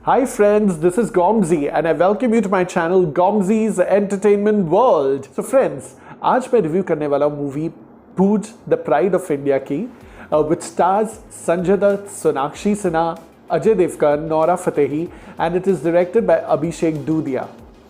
Hi friends, this is Gomzi and I welcome you to my channel Gomzi's Entertainment World. So friends, आज मैं review करने वाला हूँ movie Bhuj the pride of India की which stars Sanjay Dutt, Sonakshi Sinha, Ajay Devgn, Nora Fatehi and it is directed by Abhishek Dudhaiya.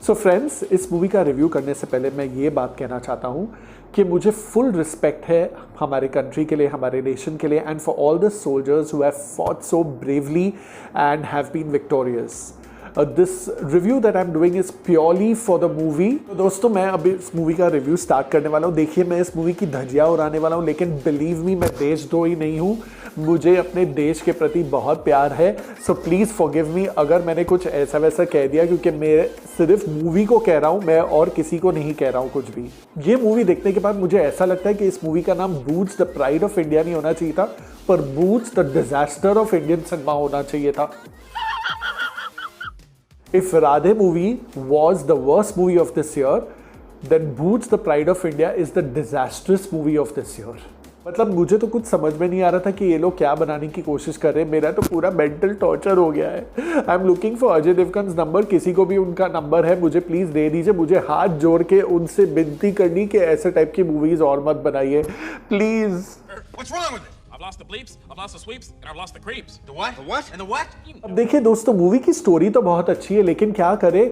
So friends, इस movie का review करने से पहले मैं ये बात कहना चाहता हूँ कि मुझे फुल रिस्पेक्ट है हमारे कंट्री के लिए, हमारे नेशन के लिए and for all the soldiers who have fought so bravely and have been victorious. This review that I am doing is purely for the movie. तो दोस्तों, मैं अभी इस मूवी का रिव्यू स्टार्ट करने वाला हूँ. देखिए, मैं इस मूवी की धज्जियाँ उड़ाने वाला हूँ, लेकिन बिलीव मी, मैं देशद्रोही नहीं हूँ. मुझे अपने देश के प्रति बहुत प्यार है. सो प्लीज़ फॉरगिव मी अगर मैंने कुछ ऐसा वैसा कह दिया, क्योंकि मैं सिर्फ मूवी को कह रहा हूँ, मैं और किसी को नहीं कह रहा हूँ कुछ भी. ये मूवी देखने के बाद मुझे ऐसा लगता है कि इस मूवी का नाम Bhuj the pride of India नहीं होना चाहिए था, पर Bhuj the disaster of Indian cinema होना चाहिए था. If Radhe movie was the worst movie of this year, then Boots the Pride of India is the disastrous movie of this year. मतलब मुझे तो कुछ समझ में नहीं आ रहा था कि ये लोग क्या बनाने की कोशिश कर रहे हैं. मेरा तो पूरा मेंटल टॉर्चर हो गया है. I am looking for Ajay Devgn number. किसी को भी उनका नंबर है, मुझे प्लीज़ दे दीजिए. मुझे हाथ जोड़ के उनसे विनती करनी कि ऐसे टाइप की मूवीज़ और मत बनाइए please. What's wrong with it? I've lost the bleeps, I've lost the sweeps, and I've lost the creeps. The what? The what? And the what? अब देखिए दोस्तों, मूवी की स्टोरी तो बहुत अच्छी है, लेकिन क्या करे,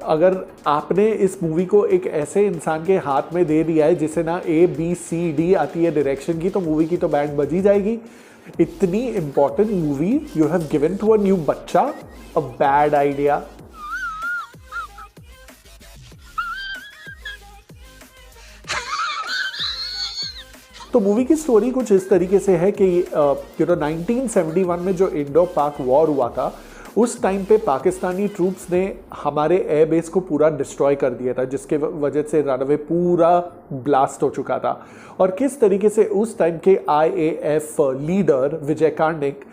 अगर आपने इस मूवी को एक ऐसे इंसान के हाथ में दे दिया है जिसे ना ABCD आती है डायरेक्शन की, तो मूवी की तो बैंड बजी जाएगी. इतनी important movie you have given to a new बच्चा. A bad idea. तो मूवी की स्टोरी कुछ इस तरीके से है कि 1971 में जो इंडो पाक वॉर हुआ था, उस टाइम पे पाकिस्तानी ट्रूप्स ने हमारे एयर बेस को पूरा डिस्ट्रॉय कर दिया था, जिसके वजह से रनवे पूरा ब्लास्ट हो चुका था. और किस तरीके से उस टाइम के IAF लीडर विजय कार्णिक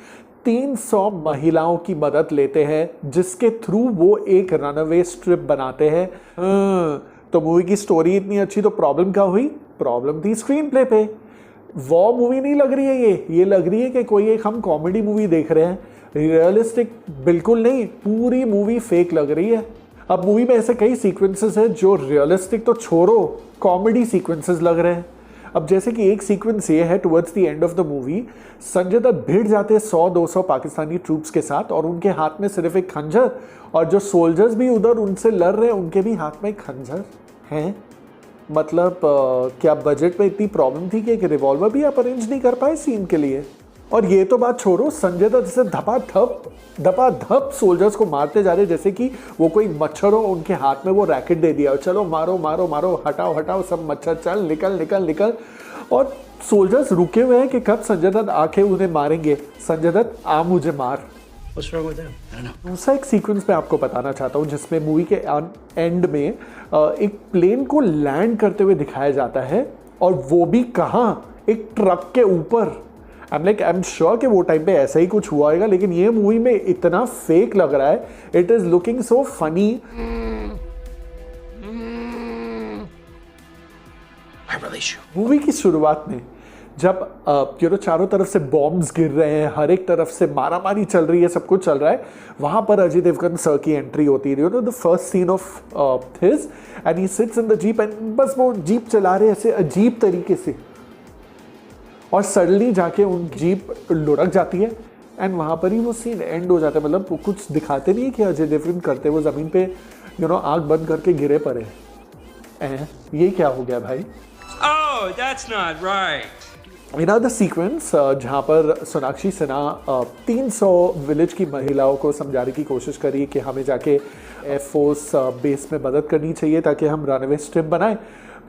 300 महिलाओं की मदद लेते हैं, जिसके थ्रू वो एक रनवे स्ट्रिप बनाते हैं. तो मूवी की स्टोरी इतनी अच्छी, तो प्रॉब्लम क्या हुई? प्रॉब्लम थी स्क्रीन प्ले पे. वॉर मूवी नहीं लग रही है ये लग रही है कि कोई एक हम कॉमेडी मूवी देख रहे हैं. रियलिस्टिक बिल्कुल नहीं, पूरी मूवी फेक लग रही है. अब मूवी में ऐसे कई सीक्वेंसेस हैं जो रियलिस्टिक तो छोड़ो, कॉमेडी सीक्वेंसेस लग रहे हैं. अब जैसे कि एक सीक्वेंस ये है, towards the end of the movie Sanjay Dutt भिड़ जाते हैं 100-200 पाकिस्तानी ट्रूप्स के साथ, और उनके हाथ में सिर्फ एक खंजर, और जो सोल्जर्स भी उधर उनसे लड़ रहे हैं उनके भी हाथ में खंजर हैं. मतलब क्या बजट में इतनी प्रॉब्लम थी कि एक रिवॉल्वर भी आप अरेंज नहीं कर पाए सीन के लिए? और ये तो बात छोड़ो, संजय दत्त जैसे धपाधप सोल्जर्स को मारते जा रहे जैसे कि वो कोई मच्छर हो. उनके हाथ में वो रैकेट दे दिया, चलो मारो मारो मारो, हटाओ हटाओ सब मच्छर, चल निकल निकल निकल. और सोल्जर्स रुके हुए हैं कि कब संजय दत्त आके उन्हें मारेंगे. संजय दत्त आ मुझे मार. What's wrong with them? I don't know. दूसरा एक सीक्वेंस मैं आपको बताना चाहता हूँ, जिसमें मूवी के एंड में एक प्लेन को लैंड करते हुए दिखाया जाता है, और वो भी कहाँ, एक ट्रक के ऊपर. आई एम श्योर कि वो टाइम पे ऐसा ही कुछ हुआ होगा, लेकिन ये मूवी में इतना फेक लग रहा है. It is looking so funny. Movie की शुरुआत में जब चारों तरफ से बॉम्ब्स गिर रहे हैं, हर एक तरफ से मारामारी चल रही है, सब कुछ चल रहा है, वहां पर अजय देवगन सर की एंट्री होती है. The first scene of his, and he sits in the jeep, and बस वो जीप चला रहे ऐसे अजीब तरीके से, और सडनली जाके उन जीप लुढ़क जाती है, एंड वहां पर ही वो सीन एंड हो जाता है. मतलब कुछ दिखाते नहीं है कि अजय देवगन करते वो जमीन पे आंख बंद करके गिरे पड़े. ये क्या हो गया भाई? Oh, that's not right. The sequence जहाँ पर सोनाक्षी सिन्हा 300 विलेज की महिलाओं को समझाने की कोशिश करी कि हमें जाके एयरफोर्स बेस में मदद करनी चाहिए ताकि हम रनवे स्ट्रिप बनाएं.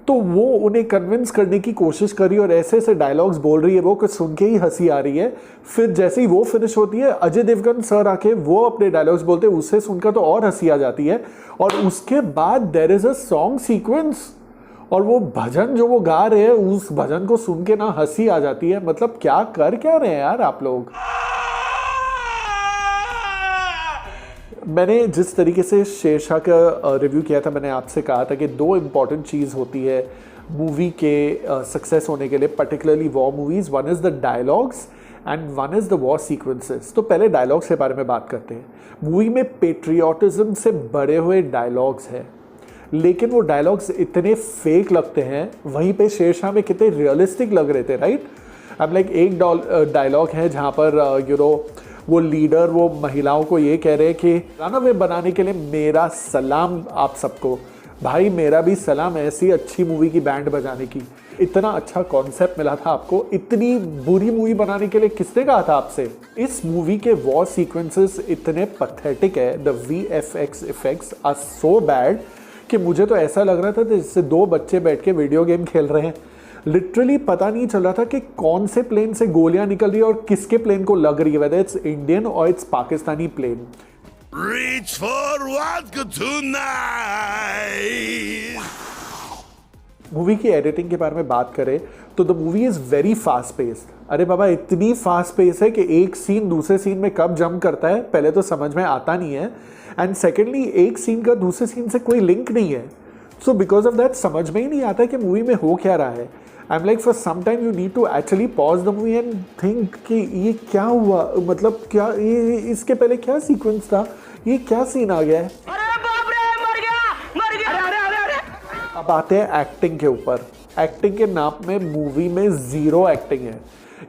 तो वो उन्हें कन्विंस करने की कोशिश करी और ऐसे ऐसे डायलॉग्स बोल रही है, वो कुछ सुन के ही हंसी आ रही है. फिर जैसे ही वो फिनिश होती है, अजय देवगन सर आके वो अपने डायलॉग्स बोलते हैं, उससे सुनकर तो और हंसी आ जाती है. और उसके बाद there is a song sequence, और वो भजन जो वो गा रहे हैं, उस भजन को सुन के ना हंसी आ जाती है. मतलब क्या रहे हैं यार आप लोग. मैंने जिस तरीके से शेरशाह का रिव्यू किया था, मैंने आपसे कहा था कि 2 इम्पॉर्टेंट चीज़ होती है मूवी के सक्सेस होने के लिए, particularly war movies. One is the dialogues and one is the war sequences. तो पहले डायलॉग्स के बारे में बात करते हैं। मूवी में पेट्रियाटिज्म से भरे हुए डायलॉग्स हैं, लेकिन वो डायलॉग्स इतने फेक लगते हैं। वहीं पे शेरशाह में कितने रियलिस्टिक लग रहे थे, राइट। अब लाइक एक डायलॉग है जहाँ पर वो लीडर वो महिलाओं को ये कह रहे हैं कि गाना वे बनाने के लिए मेरा सलाम आप सबको। भाई मेरा भी सलाम ऐसी अच्छी मूवी की बैंड बजाने की। इतना अच्छा कॉन्सेप्ट मिला था आपको, इतनी बुरी मूवी बनाने के लिए किसने कहा था आपसे। इस मूवी के वॉर सीक्वेंसेस इतने पैथेटिक है, the VFX effects are so bad कि मुझे तो ऐसा लग रहा था जैसे दो बच्चे बैठ के वीडियो गेम खेल रहे हैं। लिटरली पता नहीं चल रहा था कि कौन से प्लेन से गोलियां निकल रही है और किसके प्लेन को लग रही है, वेदर इट्स इंडियन और it's Pakistani plane. Reach for vodka tonight. Movie की एडिटिंग के बारे में बात करें तो the movie is very fast paced. अरे बाबा इतनी फास्ट पेस है कि एक सीन दूसरे सीन में कब जंप करता है पहले तो समझ में आता नहीं है, एंड सेकेंडली एक सीन का दूसरे सीन से कोई लिंक नहीं है। सो बिकॉज ऑफ दैट समझ में ही नहीं आता कि मूवी में हो क्या रहा है। I am like for some time you need to actually pause the movie and think कि ये क्या हुआ, मतलब क्या ये इसके पहले क्या सीक्वेंस था, ये क्या सीन आ गया है। अरे बाप रे, मर गया। अरे अब आते हैं एक्टिंग के ऊपर। एक्टिंग के नाम में मूवी में जीरो एक्टिंग है।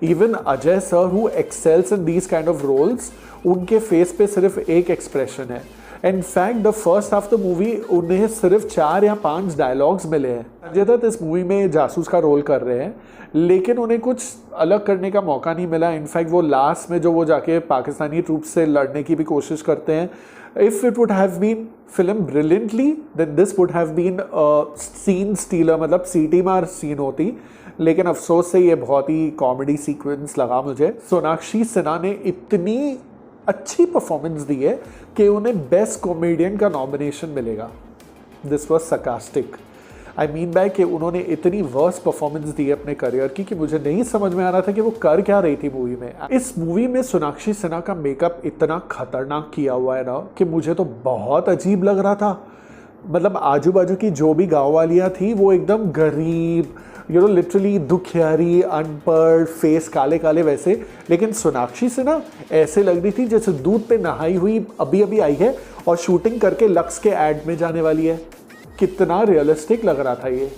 Even Ajay sir who excels in these kind of roles, उनके फेस पे सिर्फ एक एक्सप्रेशन है। In fact the first half the movie उन्हें सिर्फ 4 या 5 डायलॉग्स मिले हैं। संजय दत्त इस मूवी में जासूस का रोल कर रहे हैं, लेकिन उन्हें कुछ अलग करने का मौका नहीं मिला। इनफैक्ट वो लास्ट में जो वो जाके पाकिस्तानी ट्रूप से लड़ने की भी कोशिश करते हैं। If it would have been film brilliantly then this would have been scene stealer, मतलब सीटी मार सीन होती। लेकिन अफसोस से ये बहुत ही कॉमेडी सीक्वेंस लगा मुझे। सोनाक्षी सिन्हा ने इतनी अच्छी परफॉर्मेंस दी है कि उन्हें बेस्ट कॉमेडियन का नॉमिनेशन मिलेगा। This was sarcastic। I mean by कि उन्होंने इतनी वर्स्ट परफॉर्मेंस दी है अपने करियर की कि मुझे नहीं समझ में आ रहा था कि वो कर क्या रही थी मूवी में। इस मूवी में सोनाक्षी सिन्हा का मेकअप इतना खतरनाक किया हुआ है ना कि मुझे तो बहुत अजीब लग रहा था। मतलब आजू बाजू की जो भी गाँव वालियाँ थी वो एकदम गरीब, लिटरली दुखियारी, अनपढ़, फेस काले काले वैसे। लेकिन सोनाक्षी सिन्हा ऐसे लग रही थी जैसे दूध पे नहाई हुई अभी अभी आई है और शूटिंग करके लक्स के एड में जाने वाली है। कितना रियलिस्टिक लग रहा था ये।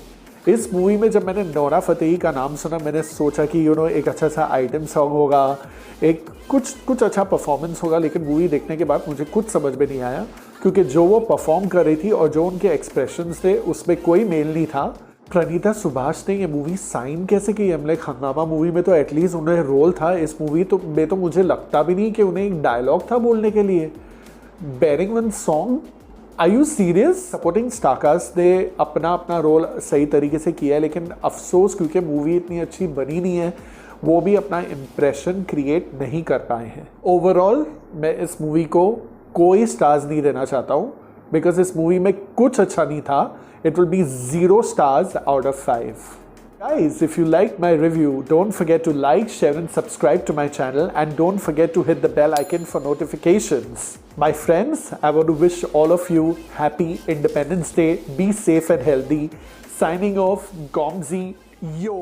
इस मूवी में जब मैंने नोरा फतेही का नाम सुना मैंने सोचा कि एक अच्छा सा आइटम सॉन्ग होगा, एक कुछ अच्छा परफॉर्मेंस होगा। लेकिन मूवी देखने के बाद मुझे कुछ समझ में नहीं आया, क्योंकि जो वो परफॉर्म कर रही थी और जो उनके एक्सप्रेशंस थे उसमें कोई मेल नहीं था। प्रणीता सुभाष ने ये मूवी साइन कैसे की? लाइक हंगामा मूवी में तो एटलीस्ट उन्हें रोल था, इस मूवी तो में तो मुझे लगता भी नहीं कि उन्हें एक डायलॉग था बोलने के लिए। Barring one song, are you serious? Supporting star cast ने अपना रोल सही तरीके से किया है, लेकिन अफसोस क्योंकि मूवी इतनी अच्छी बनी नहीं है, वो भी अपना इम्प्रेशन क्रिएट नहीं कर पाए हैं। ओवरऑल मैं इस मूवी को कोई स्टार्स नहीं देना चाहता हूँ, बिकॉज इस मूवी में कुछ अच्छा नहीं था। It will be 0 stars out of 5. Guys, if you liked my review, don't forget to like, share and subscribe to my channel, and don't forget to hit the bell icon for notifications. My friends, I want to wish all of you happy Independence Day. Be safe and healthy. Signing off, Gomzi, yo.